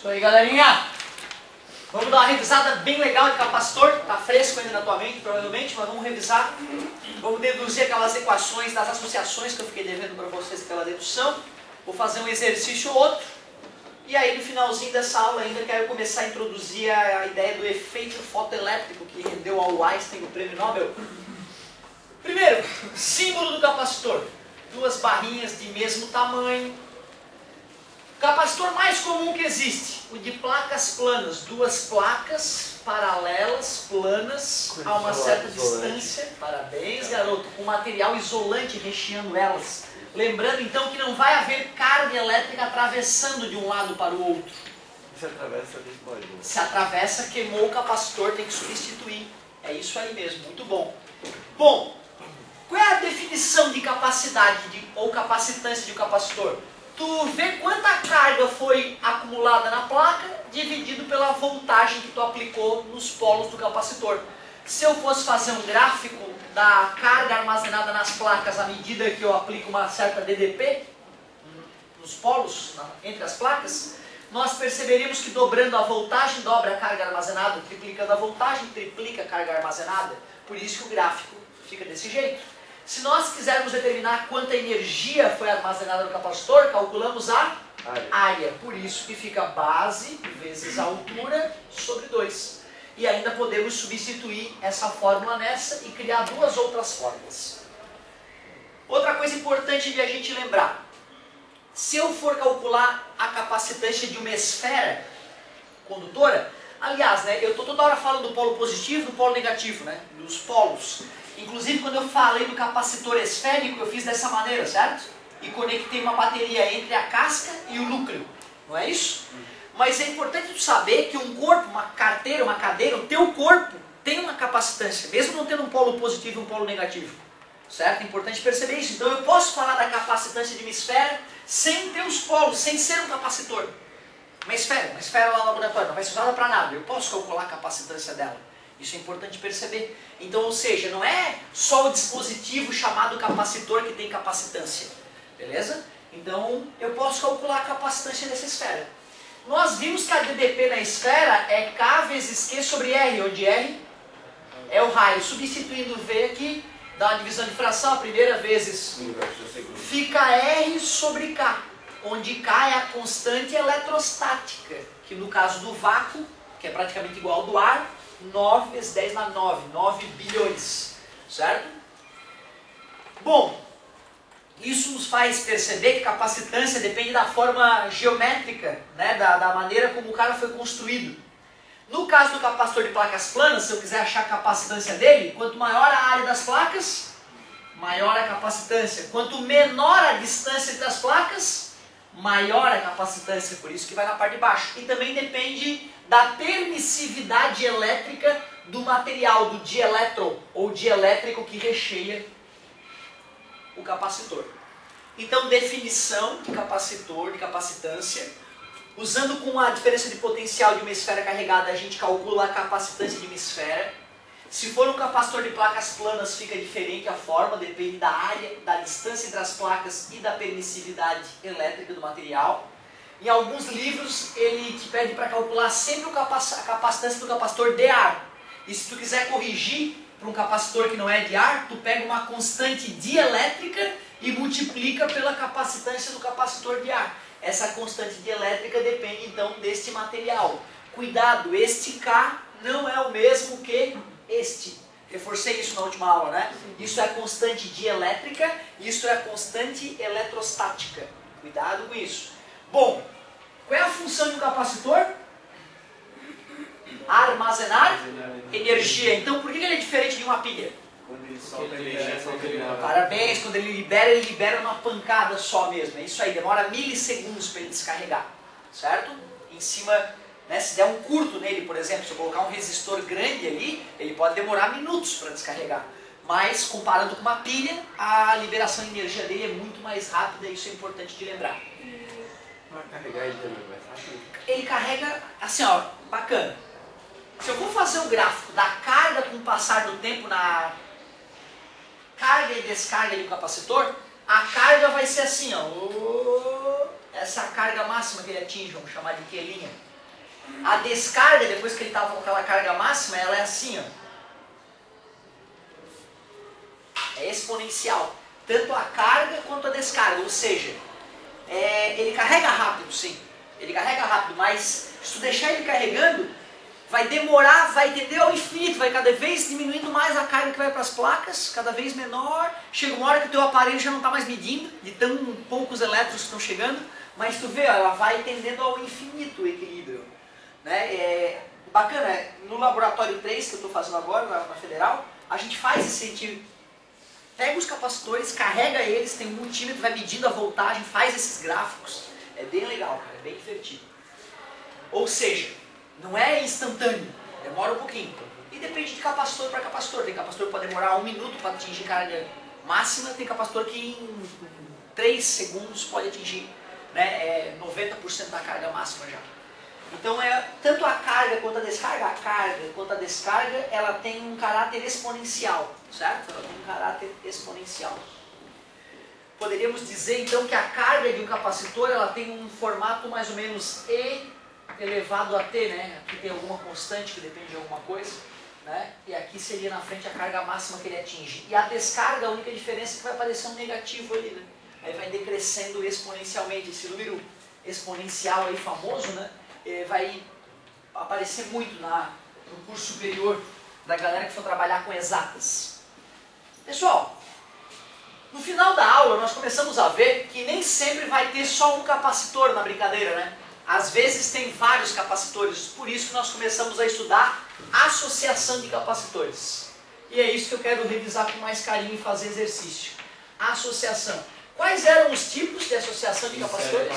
Isso aí, galerinha! Vamos dar uma revisada bem legal de capacitor, tá fresco ainda na tua mente, provavelmente, mas vamos revisar. Vamos deduzir aquelas equações das associações que eu fiquei devendo para vocês, aquela dedução. Vou fazer um exercício ou outro. E aí, no finalzinho dessa aula ainda, quero começar a introduzir a ideia do efeito fotoelétrico que rendeu ao Einstein o prêmio Nobel. Primeiro, símbolo do capacitor. Duas barrinhas de mesmo tamanho. O capacitor mais comum que existe, o de placas planas. Duas placas paralelas, planas, a uma certa distância. Parabéns, garoto. Com material isolante recheando elas. Lembrando então que não vai haver carga elétrica atravessando de um lado para o outro. Se atravessa, desmaiou. Se atravessa, queimou o capacitor, tem que substituir. É isso aí mesmo, muito bom. Bom, qual é a definição de capacidade ou capacitância de um capacitor? Tu vê quanta carga foi acumulada na placa dividido pela voltagem que tu aplicou nos polos do capacitor. Se eu fosse fazer um gráfico da carga armazenada nas placas à medida que eu aplico uma certa DDP nos polos, entre as placas, nós perceberíamos que dobrando a voltagem dobra a carga armazenada, triplicando a voltagem triplica a carga armazenada. Por isso que o gráfico fica desse jeito. Se nós quisermos determinar quanta energia foi armazenada no capacitor, calculamos a área. Por isso que fica base vezes a altura sobre 2. E ainda podemos substituir essa fórmula nessa e criar duas outras fórmulas. Outra coisa importante de a gente lembrar. Se eu for calcular a capacitância de uma esfera condutora, aliás, né, eu estou toda hora falando do polo positivo e do polo negativo, né, dos polos. Inclusive, quando eu falei do capacitor esférico, eu fiz dessa maneira, certo? E conectei uma bateria entre a casca e o núcleo. Não é isso? Mas é importante tu saber que um corpo, uma carteira, uma cadeira, o teu corpo tem uma capacitância, mesmo não tendo um polo positivo e um polo negativo. Certo? É importante perceber isso. Então eu posso falar da capacitância de uma esfera sem ter os polos, sem ser um capacitor. Uma esfera lá no laboratório, não vai ser usada para nada. Eu posso calcular a capacitância dela. Isso é importante perceber. Então, ou seja, não é só o dispositivo chamado capacitor que tem capacitância. Beleza? Então, eu posso calcular a capacitância dessa esfera. Nós vimos que a DDP na esfera é K vezes Q sobre R, onde R é o raio. Substituindo V aqui, dá uma divisão de fração, a primeira vezes fica R sobre K, onde K é a constante eletrostática, que no caso do vácuo, que é praticamente igual ao do ar, 9 vezes 10 na 9 bilhões, certo? Bom, isso nos faz perceber que capacitância depende da forma geométrica, né, da maneira como o cara foi construído. No caso do capacitor de placas planas, se eu quiser achar a capacitância dele, quanto maior a área das placas, maior a capacitância. Quanto menor a distância entre as placas, maior a capacitância, por isso que vai na parte de baixo. E também depende da permissividade elétrica do material, do dielétron, ou dielétrico que recheia o capacitor. Então, definição de capacitor, de capacitância. Usando com a diferença de potencial de uma esfera carregada, a gente calcula a capacitância de uma esfera. Se for um capacitor de placas planas, fica diferente a forma, depende da área, da distância entre as placas e da permissividade elétrica do material. Em alguns livros, ele te pede para calcular sempre a capacitância do capacitor de ar. E se tu quiser corrigir para um capacitor que não é de ar, tu pega uma constante dielétrica e multiplica pela capacitância do capacitor de ar. Essa constante dielétrica depende então deste material. Cuidado, este K não é o mesmo que este. Reforcei isso na última aula, né? Isso é a constante dielétrica, isso é a constante eletrostática. Cuidado com isso. Bom, qual é a função de um capacitor? Armazenar energia. Então, por que ele é diferente de uma pilha? Quando ele solta, ele Parabéns, quando ele libera uma pancada só mesmo. É isso aí, demora milissegundos para ele descarregar. Certo? Em cima, né, se der um curto nele, por exemplo, se eu colocar um resistor grande ali, ele pode demorar minutos para descarregar. Mas, comparando com uma pilha, a liberação de energia dele é muito mais rápida, isso é importante de lembrar. Vai carregar ele também, vai fácil. Ele carrega, assim ó, bacana. Se eu for fazer um gráfico da carga com o passar do tempo na carga e descarga do capacitor, a carga vai ser assim, ó. Essa é a carga máxima que ele atinge, vamos chamar de Q'. A descarga, depois que ele estava com aquela carga máxima, ela é assim, ó. É exponencial. Tanto a carga quanto a descarga. Ou seja, ele carrega rápido, sim. Ele carrega rápido, mas se tu deixar ele carregando, vai demorar, vai tender ao infinito, vai cada vez diminuindo mais a carga que vai para as placas, cada vez menor. Chega uma hora que o teu aparelho já não está mais medindo, de tão poucos elétrons que estão chegando, mas tu vê, ela vai tendendo ao infinito o equilíbrio. Né? Bacana, no laboratório 3 que eu estou fazendo agora, na Federal, a gente faz esse pega os capacitores, carrega eles, tem um multímetro, vai medindo a voltagem, faz esses gráficos. É bem legal, cara, é bem divertido. Ou seja, não é instantâneo, demora um pouquinho. E depende de capacitor para capacitor. Tem capacitor que pode demorar 1 minuto para atingir carga máxima, tem capacitor que em 3 segundos pode atingir, né, 90% da carga máxima já. Então, tanto a carga quanto a descarga, ela tem um caráter exponencial, certo? Ela tem um caráter exponencial. Poderíamos dizer, então, que a carga de um capacitor, ela tem um formato mais ou menos E elevado a T, né? Aqui tem alguma constante que depende de alguma coisa, né? E aqui seria na frente a carga máxima que ele atinge. E a descarga, a única diferença é que vai aparecer um negativo ali, né? Aí vai decrescendo exponencialmente. Esse número exponencial aí famoso, né? Vai aparecer muito no curso superior da galera que for trabalhar com exatas. Pessoal, no final da aula nós começamos a ver que nem sempre vai ter só um capacitor na brincadeira, né? Às vezes tem vários capacitores, por isso que nós começamos a estudar associação de capacitores. E é isso que eu quero revisar com mais carinho e fazer exercício. Associação. Quais eram os tipos de associação de capacitores?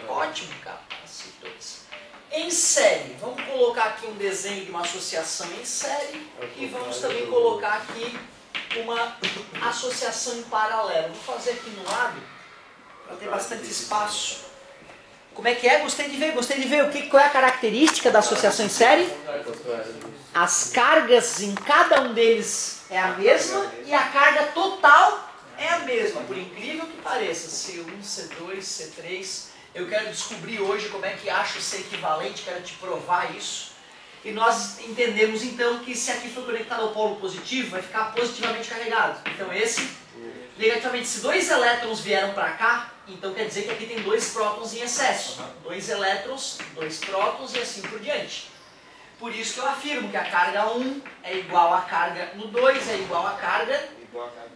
Ótimo, capacitores. Em série, vamos colocar aqui um desenho de uma associação em série e vamos também colocar aqui uma associação em paralelo. Vou fazer aqui no lado para ter bastante espaço. Como é que é? Gostei de ver. Qual é a característica da associação em série? As cargas em cada um deles é a mesma e a carga total é a mesma, por incrível que pareça. C1, C2, C3. Eu quero descobrir hoje como é que acho ser equivalente, quero te provar isso. E nós entendemos então que se aqui for conectado ao polo positivo, vai ficar positivamente carregado. Então esse, negativamente, se 2 elétrons vieram para cá, então quer dizer que aqui tem 2 prótons em excesso. 2 elétrons, 2 prótons e assim por diante. Por isso que eu afirmo que a carga 1 é igual à carga no 2, é igual à carga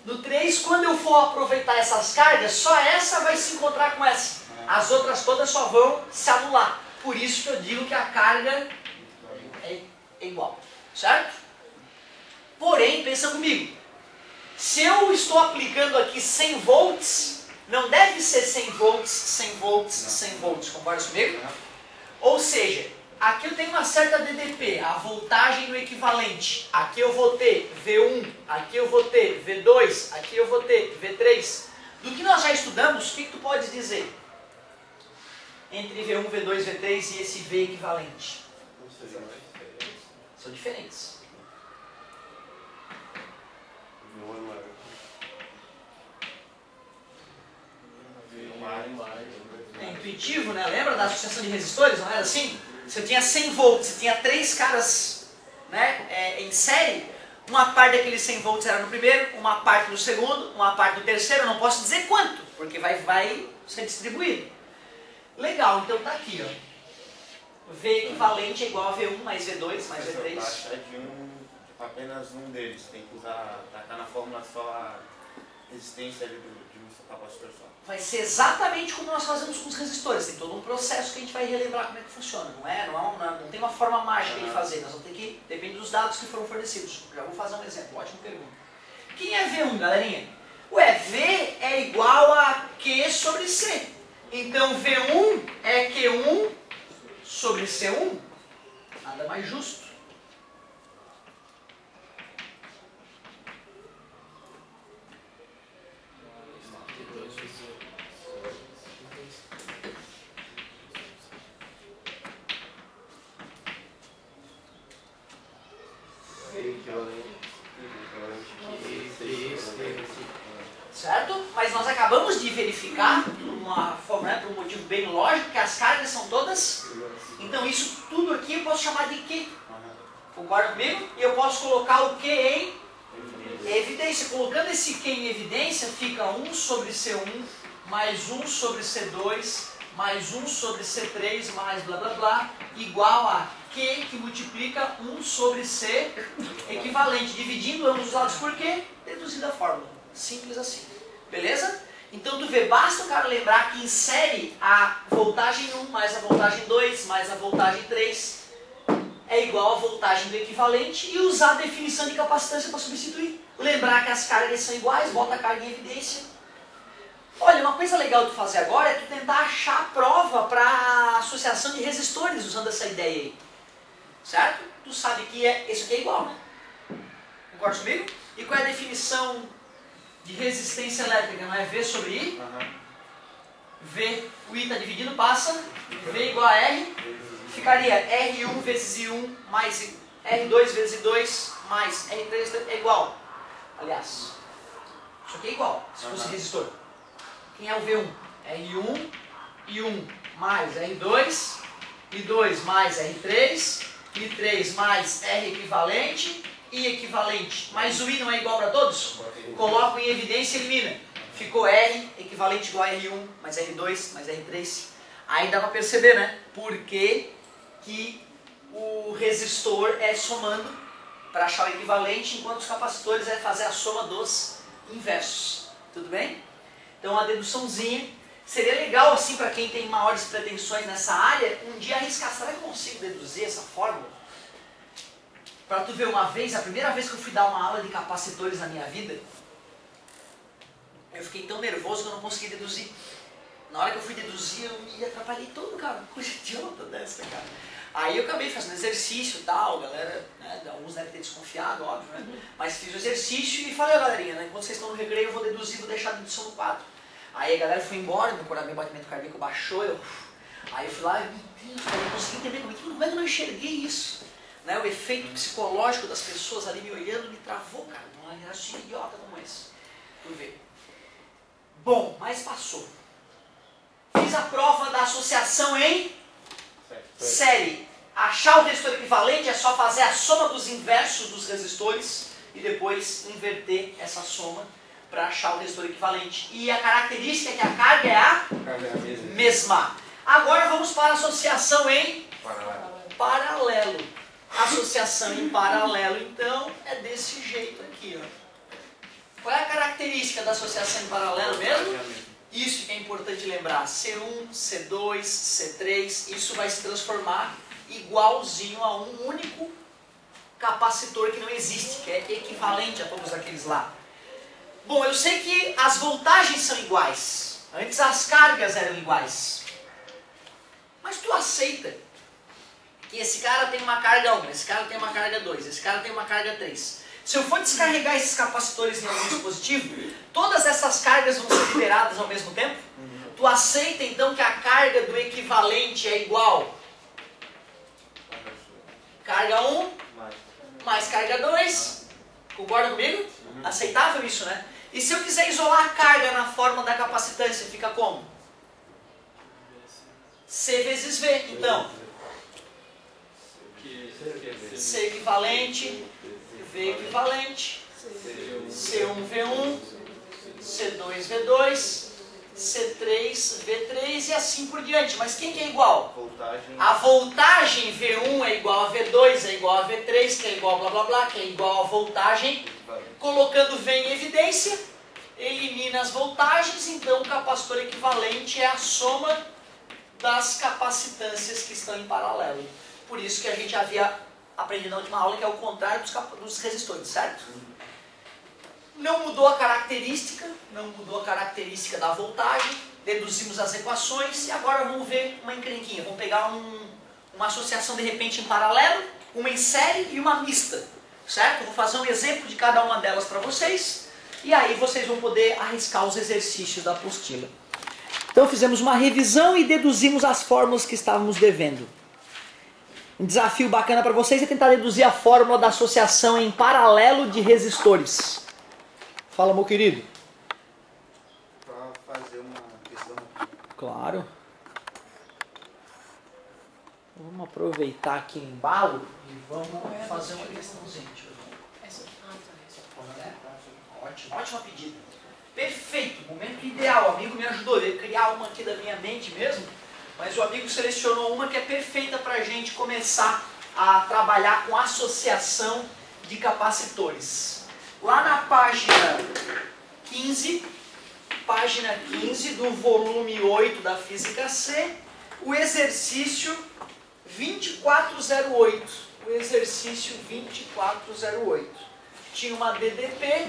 no 3. Quando eu for aproveitar essas cargas, só essa vai se encontrar com essa. As outras todas só vão se anular. Por isso que eu digo que a carga é igual. Certo? Porém, pensa comigo. Se eu estou aplicando aqui 100 volts, não deve ser 100 volts, 100 volts, 100 volts. Concorda comigo? Ou seja, aqui eu tenho uma certa DDP, a voltagem no equivalente. Aqui eu vou ter V1, aqui eu vou ter V2, aqui eu vou ter V3. Do que nós já estudamos, o que tu pode dizer? Entre V1, V2, V3 e esse V equivalente. São diferentes. É intuitivo, né? Lembra da associação de resistores? Não era assim? Se eu tinha 100 volts e tinha 3 caras, né, em série, uma parte daqueles 100 volts era no primeiro, uma parte no segundo, uma parte no terceiro. Eu não posso dizer quanto, porque vai ser distribuído. Legal, então tá aqui, ó. V equivalente é igual a V1 mais V2 mais V3. Para achar de apenas um deles, tem que tacar na fórmula só a resistência ali de um capacitor só. Vai ser exatamente como nós fazemos com os resistores. Tem todo um processo que a gente vai relembrar como é que funciona. Não tem uma forma mágica de fazer. Nós vamos ter que, depende dos dados que foram fornecidos. Já vou fazer um exemplo, ótima pergunta. Quem é V1, galerinha? Ué, V é igual a Q sobre C. Então V1 é Q1 sobre C1. Nada mais justo. Certo? Mas nós acabamos de verificar no por um motivo bem lógico, que as cargas são todas. Então isso tudo aqui eu posso chamar de Q. Concorda comigo? E eu posso colocar o Q em evidência. Colocando esse Q em evidência, fica 1 sobre C1 mais 1 sobre C2 mais 1 sobre C3 mais blá blá blá, igual a Q que multiplica 1 sobre C equivalente. Dividindo ambos os lados por Q, deduzindo a fórmula. Simples assim. Beleza? Então tu vê, basta o cara lembrar que em série a voltagem 1 mais a voltagem 2 mais a voltagem 3 é igual a voltagem do equivalente e usar a definição de capacitância para substituir. Lembrar que as cargas são iguais, bota a carga em evidência. Olha, uma coisa legal de fazer agora é tu tentar achar a prova para associação de resistores usando essa ideia aí. Certo? Tu sabe que isso aqui é igual, né? Concorda comigo? E qual é a definição de resistência elétrica? Não é V sobre I? V, o I está dividindo, passa. V igual a R. Ficaria R1 vezes I1 mais R2 vezes I2 mais R3 é igual. Aliás, isso aqui é igual, se fosse resistor. Quem é o V1? R1, I1 mais R2, I2 mais R3, I3 mais R equivalente, I equivalente. Mas o I não é igual para todos? Coloco em evidência e elimina. Ficou R equivalente igual a R1 mais R2 mais R3. Aí dá para perceber, né? Por que o resistor é somando para achar o equivalente, enquanto os capacitores é fazer a soma dos inversos. Tudo bem? Então uma deduçãozinha. Seria legal assim para quem tem maiores pretensões nessa área, um dia arriscar, será que eu consigo deduzir essa fórmula? Para tu ver uma vez, a primeira vez que eu fui dar uma aula de capacitores na minha vida, eu fiquei tão nervoso que eu não consegui deduzir. Na hora que eu fui deduzir, eu me atrapalhei todo, cara. Coisa idiota dessa, cara. Aí eu acabei fazendo exercício e tal, galera, né, alguns devem ter desconfiado, óbvio, né? Mas fiz o exercício e falei, galerinha, né, enquanto vocês estão no recreio eu vou deduzir, vou deixar a dedução no quadro. Aí a galera foi embora, meu batimento cardíaco baixou, aí eu fui lá, meu Deus, cara, eu consegui entender como é que eu não enxerguei isso. Né, o efeito psicológico das pessoas ali me olhando me travou, cara, um raciocínio idiota como esse. Fui ver. Bom, mas passou. Fiz a prova da associação em série. Achar o resistor equivalente é só fazer a soma dos inversos dos resistores e depois inverter essa soma para achar o resistor equivalente. E a característica é que a carga é a mesma. Agora vamos para a associação em paralelo. Associação em paralelo, então, é desse jeito aqui. Ó. Qual é a característica da associação em paralelo mesmo? Isso que é importante lembrar, C1, C2, C3, isso vai se transformar igualzinho a um único capacitor que não existe, que é equivalente a todos aqueles lá. Bom, eu sei que as voltagens são iguais, antes as cargas eram iguais, mas tu aceita que esse cara tem uma carga 1, esse cara tem uma carga 2, esse cara tem uma carga 3. Se eu for descarregar esses capacitores em algum dispositivo, todas essas cargas vão ser liberadas ao mesmo tempo? Tu aceita então que a carga do equivalente é igual? Carga 1 mais carga 2. Concorda comigo? Aceitável isso, né? E se eu quiser isolar a carga na fórmula da capacitância, fica como? C vezes V. Então, C equivalente, V equivalente, C1 V1, C2 V2, C3 V3 e assim por diante. Mas quem que é igual? A voltagem V1 é igual a V2, é igual a V3, que é igual a blá blá blá, que é igual a voltagem. Colocando V em evidência, elimina as voltagens, então o capacitor equivalente é a soma das capacitâncias que estão em paralelo. Por isso que a gente havia aprendido na última aula que é o contrário dos resistores, certo? Não mudou a característica, da voltagem, deduzimos as equações e agora vamos ver uma encrenquinha. Vamos pegar uma associação de repente em paralelo, uma em série e uma mista, certo? Vou fazer um exemplo de cada uma delas para vocês e aí vocês vão poder arriscar os exercícios da apostila. Então fizemos uma revisão e deduzimos as fórmulas que estávamos devendo. Um desafio bacana para vocês é tentar deduzir a fórmula da associação em paralelo de resistores. Fala, meu querido. Para fazer uma questão aqui. Claro. Vamos aproveitar aqui o embalo e vamos fazer uma questãozinha. Ótimo, ótima pedida. Perfeito, momento ideal. O amigo me ajudou a criar uma aqui da minha mente mesmo, mas o amigo selecionou uma que é perfeita para a gente começar a trabalhar com associação de capacitores. Lá na página 15 do volume 8 da Física C, o exercício 2408. O exercício 2408. Tinha uma DDP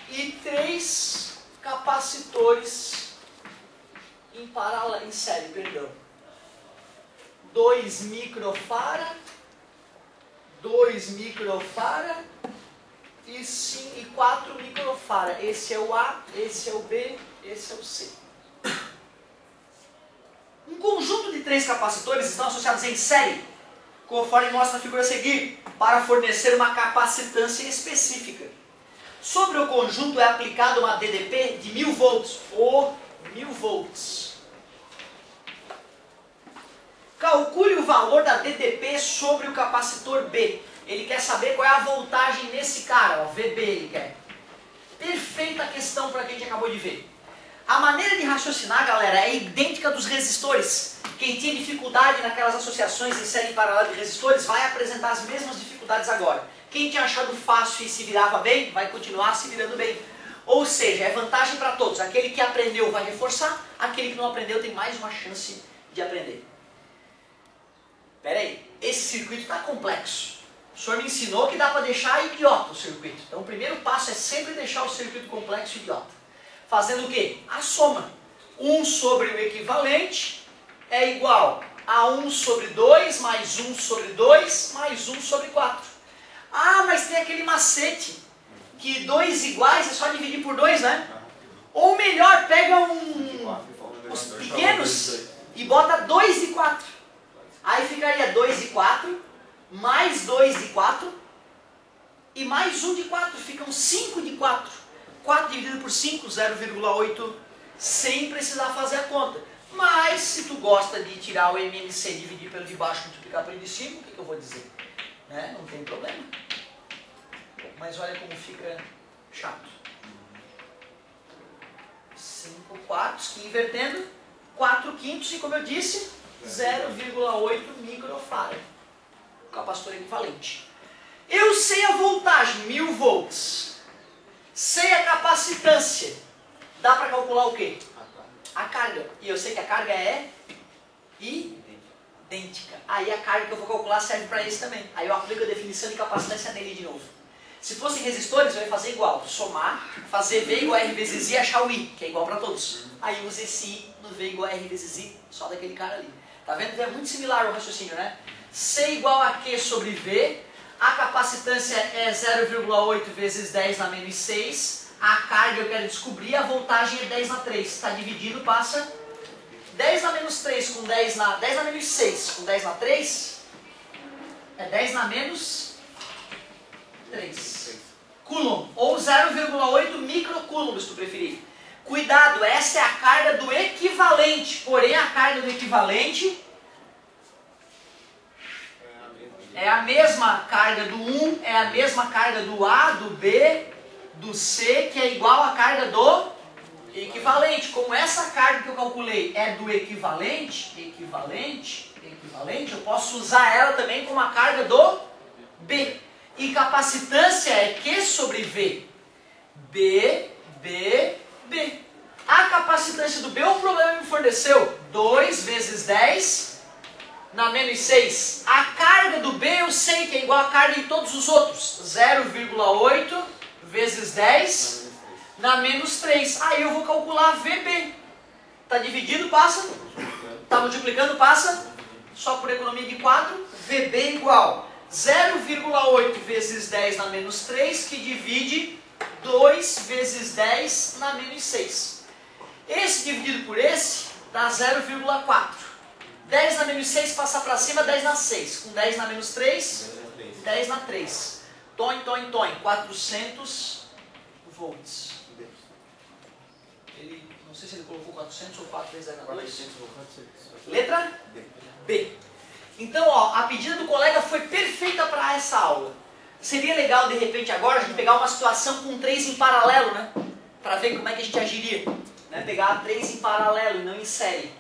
e 3 capacitores em série, perdão. 2 microfarad, 2 microfarad e 4 microfarad. Esse é o A, esse é o B, esse é o C. Um conjunto de 3 capacitores estão associados em série, conforme mostra na figura a seguir, para fornecer uma capacitância específica. Sobre o conjunto é aplicada uma DDP de 1000 volts, ou 1000 volts. Calcule o valor da DDP sobre o capacitor B. Ele quer saber qual é a voltagem nesse cara, ó, VB ele quer. Perfeita questão para quem a gente acabou de ver. A maneira de raciocinar, galera, é idêntica dos resistores. Quem tinha dificuldade naquelas associações em série paralela de resistores vai apresentar as mesmas dificuldades agora. Quem tinha achado fácil e se virava bem, vai continuar se virando bem. Ou seja, é vantagem para todos. Aquele que aprendeu vai reforçar, aquele que não aprendeu tem mais uma chance de aprender. Pera aí, esse circuito está complexo. O senhor me ensinou que dá para deixar idiota o circuito. Então o primeiro passo é sempre deixar o circuito complexo idiota. Fazendo o quê? A soma. 1 sobre o equivalente é igual a 1 sobre 2, mais 1 sobre 2, mais 1 sobre 4. Ah, mas tem aquele macete, que 2 iguais é só dividir por 2, né? Ou melhor, pega os pequenos e bota 2 e 4. Aí ficaria 2 e 4, mais 2 de 4, e mais 1 de 4, ficam 5 de 4. 4 dividido por 5, 0,8, sem precisar fazer a conta. Mas, se tu gosta de tirar o MMC, dividir pelo de baixo e multiplicar pelo de cima, o que eu vou dizer? Né? Não tem problema. Mas olha como fica chato. 5 quartos, que invertendo, 4 quintos, e como eu disse, 0,8 microfarad. O capacitor equivalente. Eu sei a voltagem, 1000 volts. Sei a capacitância. Dá para calcular o quê? A carga. E eu sei que a carga é idêntica. Aí a carga que eu vou calcular serve para esse também. Aí eu aplico a definição de capacitância nele de novo. Se fossem resistores, eu ia fazer igual. Somar, fazer V igual a R vezes I e achar o I, que é igual para todos. Aí eu uso esse I no V igual a R vezes I, só daquele cara ali. Tá vendo? É muito similar o raciocínio, né? C igual a Q sobre V. A capacitância é 0,8 vezes 10 na menos 6. A carga eu quero descobrir, a voltagem é 10 na 3. Está dividido, passa 10 na menos 3 com 10 na menos 6 com 10 na 3. É 10 na menos 3. Coulomb, ou 0,8 microcoulomb, se tu preferir. Cuidado, essa é a carga do equivalente. Porém, a carga do equivalente é a mesma carga do 1, é a mesma carga do A, do B, do C, que é igual à carga do equivalente. Como essa carga que eu calculei é do equivalente, eu posso usar ela também como a carga do B. E capacitância é Q sobre V. B. A capacitância do B, o problema me forneceu 2 vezes 10 na menos 6. A carga do B eu sei que é igual a carga de todos os outros. 0,8 vezes 10 na menos 3. Aí eu vou calcular VB. Está dividido, passa. Está multiplicando, passa. Só por economia de 4. VB igual 0,8 vezes 10 na menos 3, que divide 2 vezes 10 na menos 6. Esse dividido por esse dá 0,4. 10 na menos 6 passa para cima, 10 na 6. Com 10 na menos 3, 10 na 3. Tom, 400 volts. Ele não sei se ele colocou 400 ou 4 vezes H2. 400. Letra B. Então, ó, a pedida do colega foi perfeita para essa aula. Seria legal, de repente, agora a gente pegar uma situação com 3 em paralelo, né? Para ver como é que a gente agiria. Né? Pegar 3 em paralelo e não em série.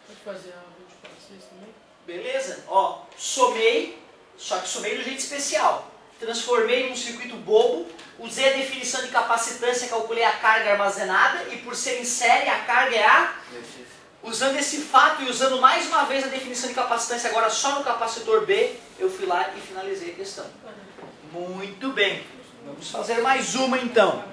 Pode fazer a 24/6 também? Beleza? Ó, somei, só que somei do jeito especial. Transformei num circuito bobo, usei a definição de capacitância, calculei a carga armazenada e por ser em série a carga é a... Usando esse fato e usando mais uma vez a definição de capacitância agora só no capacitor B, eu fui lá e finalizei a questão. Muito bem. Vamos fazer mais uma então.